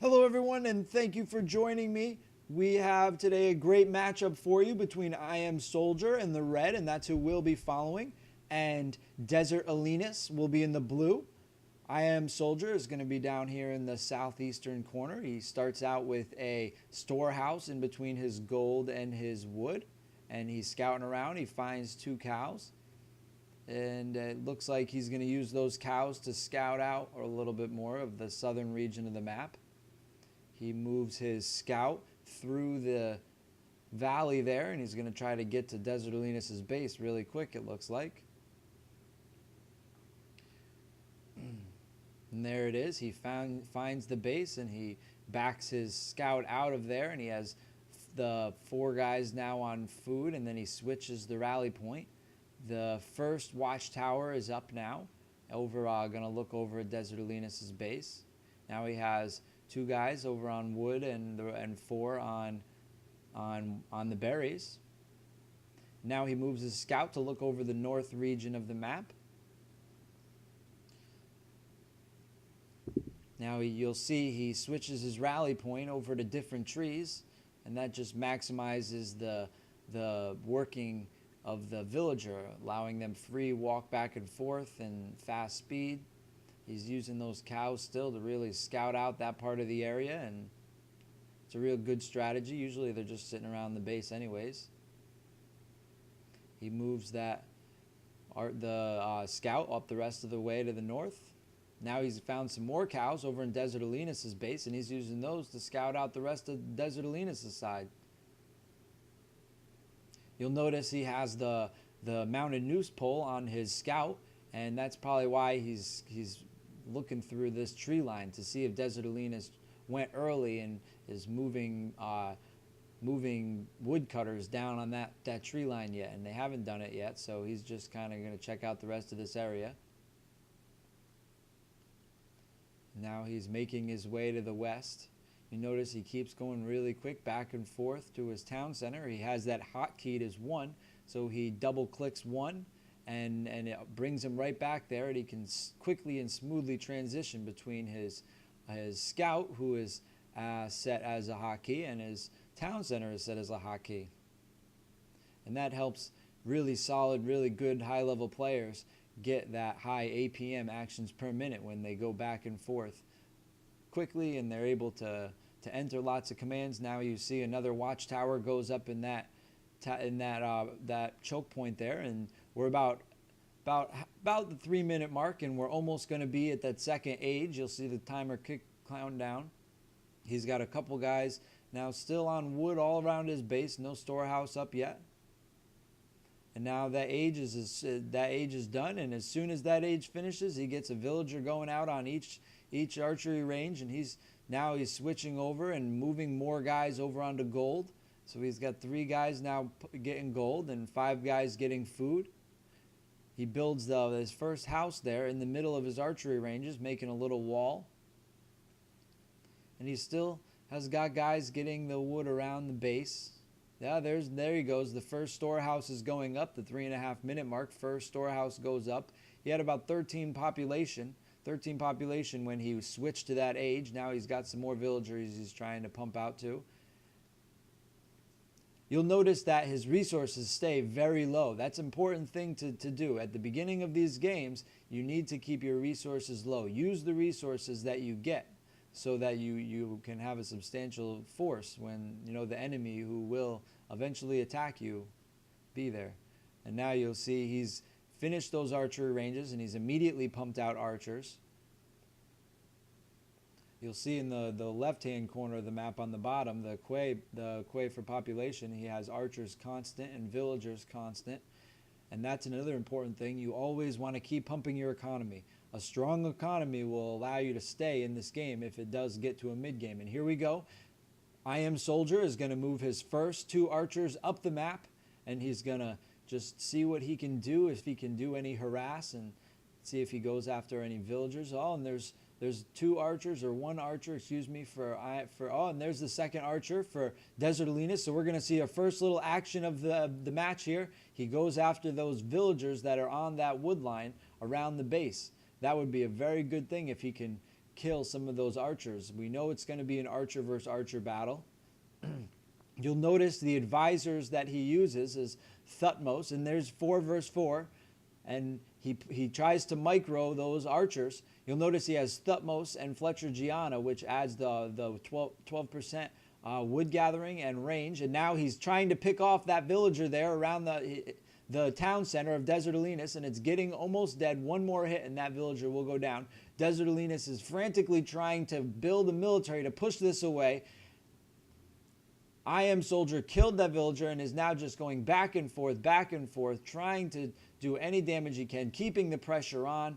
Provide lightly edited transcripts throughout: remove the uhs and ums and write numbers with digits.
Hello everyone and thank you for joining me. We have today a great matchup for you between IamSoldier in the red, and that's who we'll be following, and DesertAlinas will be in the blue. IamSoldier is going to be down here in the southeastern corner. He starts out with a storehouse in between his gold and his wood, and he's scouting around. He finds two cows, and it looks like he's going to use those cows to scout out a little bit more of the southern region of the map. He moves his scout through the valley there, and he's going to try to get to DesertAlinas' base really quick, it looks like. And there it is. He finds the base, and he backs his scout out of there, and he has the four guys now on food, and then he switches the rally point. The first watchtower is up now, going to look over at DesertAlinas' base. Now he has two guys over on wood and four on the berries. Now he moves his scout to look over the north region of the map. Now you'll see he switches his rally point over to different trees, and that just maximizes the working of the villager, allowing them free walk back and forth and fast speed. He's using those cows still to really scout out that part of the area, and it's a real good strategy. Usually they're just sitting around the base anyways. He moves the scout up the rest of the way to the north. Now he's found some more cows over in DesertAlinas' base, and he's using those to scout out the rest of DesertAlinas' side. You'll notice he has the mounted noose pole on his scout, and that's probably why he's looking through this tree line to see if DesertAlinas went early and is moving woodcutters down on that tree line yet, and they haven't done it yet, so he's just kind of going to check out the rest of this area. Now he's making his way to the west. You notice he keeps going really quick back and forth to his town center. He has that hotkeyed as 1, so he double clicks 1, and it brings him right back there, and he can quickly and smoothly transition between his scout, who is set as a hotkey, and his town center is set as a hotkey. And that helps really solid, really good high-level players get that high APM actions per minute when they go back and forth quickly, and they're able to enter lots of commands. Now you see another watchtower goes up in that choke point there, and we're about the 3-minute mark, and we're almost going to be at that second age. You'll see the timer count down. He's got a couple guys now still on wood all around his base, no storehouse up yet. And now that age is done, and as soon as that age finishes, he gets a villager going out on each archery range, and he's switching over and moving more guys over onto gold. So he's got 3 guys now getting gold and 5 guys getting food. He builds his first house there in the middle of his archery ranges, making a little wall. And he still has got guys getting the wood around the base. Yeah, there he goes. The first storehouse is going up, the 3.5-minute mark. First storehouse goes up. He had about 13 population when he switched to that age. Now he's got some more villagers he's trying to pump out to. You'll notice that his resources stay very low. That's an important thing to do. At the beginning of these games, you need to keep your resources low. Use the resources that you get so that you can have a substantial force when the enemy who will eventually attack you be there. And now you'll see he's finished those archery ranges, and he's immediately pumped out archers. You'll see in the left-hand corner of the map on the bottom, the quay for population, he has archers constant and villagers constant. And that's another important thing. You always want to keep pumping your economy. A strong economy will allow you to stay in this game if it does get to a mid-game. And here we go. IamSoldier is going to move his first 2 archers up the map, and he's going to just see what he can do, if he can do any harass, and see if he goes after any villagers. Oh, and there's 2 archers, or 1 archer, excuse me, and there's the second archer for DesertAlinas. So we're going to see a first little action of the match here. He goes after those villagers that are on that wood line around the base. That would be a very good thing if he can kill some of those archers. We know it's going to be an archer versus archer battle. You'll notice the advisors that he uses is Thutmose, and there's 4 versus 4, and he tries to micro those archers. You'll notice he has Thutmose and Fletcher Gianna, which adds the 12% wood gathering and range, and now he's trying to pick off that villager there around the town center of DesertAlinas, and it's getting almost dead. One more hit and that villager will go down. DesertAlinas is frantically trying to build a military to push this away. IamSoldier killed that villager and is now just going back and forth, trying to do any damage he can, keeping the pressure on.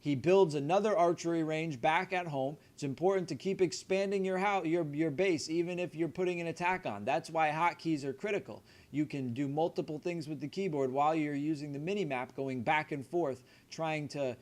He builds another archery range back at home. It's important to keep expanding your base, even if you're putting an attack on. That's why hotkeys are critical. You can do multiple things with the keyboard while you're using the mini-map, going back and forth, trying to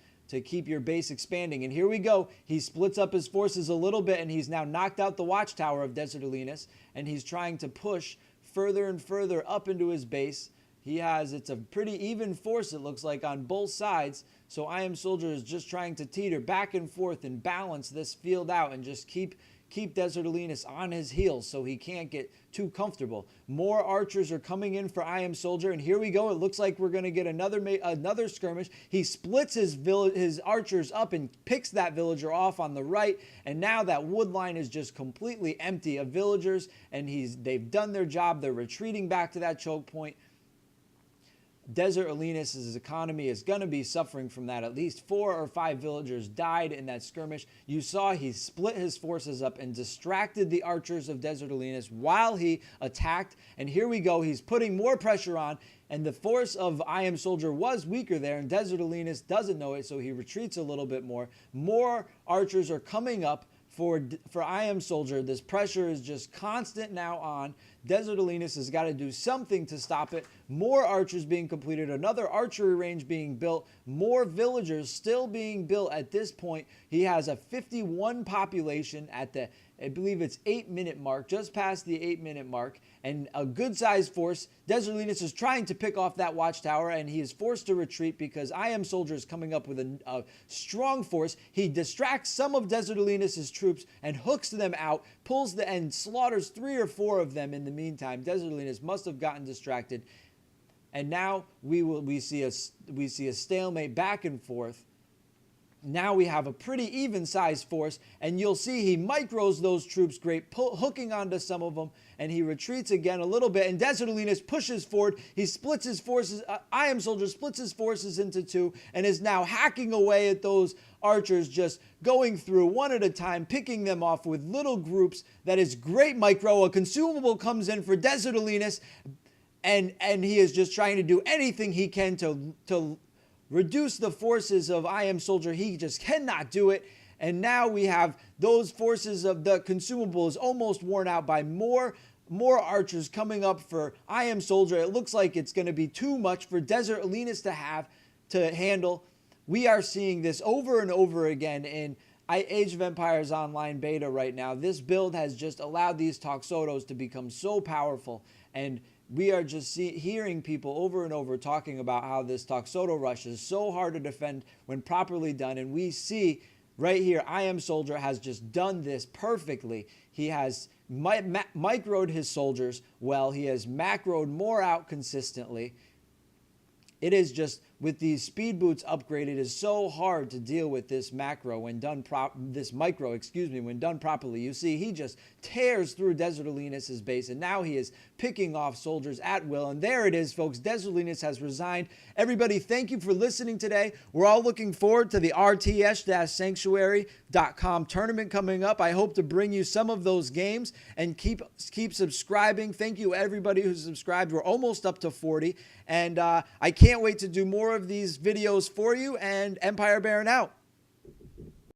keep your base expanding. And here we go. He splits up his forces a little bit, and he's now knocked out the watchtower of DesertAlinas, and he's trying to push further and further up into his base. It's a pretty even force, it looks like, on both sides. So IamSoldier is just trying to teeter back and forth and balance this field out and just keep DesertAlinas on his heels so he can't get too comfortable. More archers are coming in for IamSoldier, and here we go. It looks like we're going to get another skirmish. He splits his archers up and picks that villager off on the right, and now that wood line is just completely empty of villagers, and they've done their job. They're retreating back to that choke point. DesertAlinas' economy is going to be suffering from that. At least 4 or 5 villagers died in that skirmish. You saw he split his forces up and distracted the archers of DesertAlinas while he attacked. And here we go. He's putting more pressure on. And the force of IamSoldier was weaker there, and DesertAlinas doesn't know it, so he retreats a little bit more. More archers are coming up for IamSoldier. This pressure is just constant now on. DesertAlinas has got to do something to stop it. More archers being completed, another archery range being built, more villagers still being built at this point. He has a 51 population at the, I believe it's 8-minute mark, just past the 8-minute mark, and a good-sized force. DesertAlinas is trying to pick off that watchtower, and he is forced to retreat because IamSoldier is coming up with a strong force. He distracts some of DesertAlinas' troops and hooks them out, pulls and slaughters 3 or 4 of them in the meantime. DesertAlinas must have gotten distracted, and now we see a stalemate back and forth. Now we have a pretty even-sized force, and you'll see he micros those troops great, hooking onto some of them, and he retreats again a little bit, and DesertAlinas pushes forward. He splits his forces. IamSoldier splits his forces into 2 and is now hacking away at those archers, just going through one at a time, picking them off with little groups. That is great micro. A consumable comes in for DesertAlinas, and he is just trying to do anything he can to reduce the forces of IamSoldier. He just cannot do it. And now we have those forces of the consumables almost worn out by more archers coming up for IamSoldier. It looks like it's going to be too much for DesertAlinas to handle. We are seeing this over and over again in Age of Empires Online beta right now. This build has just allowed these Toxotos to become so powerful, and we are just hearing people over and over talking about how this Toxoto rush is so hard to defend when properly done. And we see right here, IamSoldier has just done this perfectly. He has microed his soldiers well. He has macroed more out consistently. It is just, with these speed boots upgraded, it is so hard to deal with this micro when done properly. You see, he just tears through DesertAlinas' base, and now he is picking off soldiers at will. And there it is, folks. DesertAlinas has resigned. Everybody, thank you for listening today. We're all looking forward to the RTS-Sanctuary.com tournament coming up. I hope to bring you some of those games, and keep subscribing. Thank you, everybody who's subscribed. We're almost up to 40, and I can't wait to do more of these videos for you. And Empire Baron out.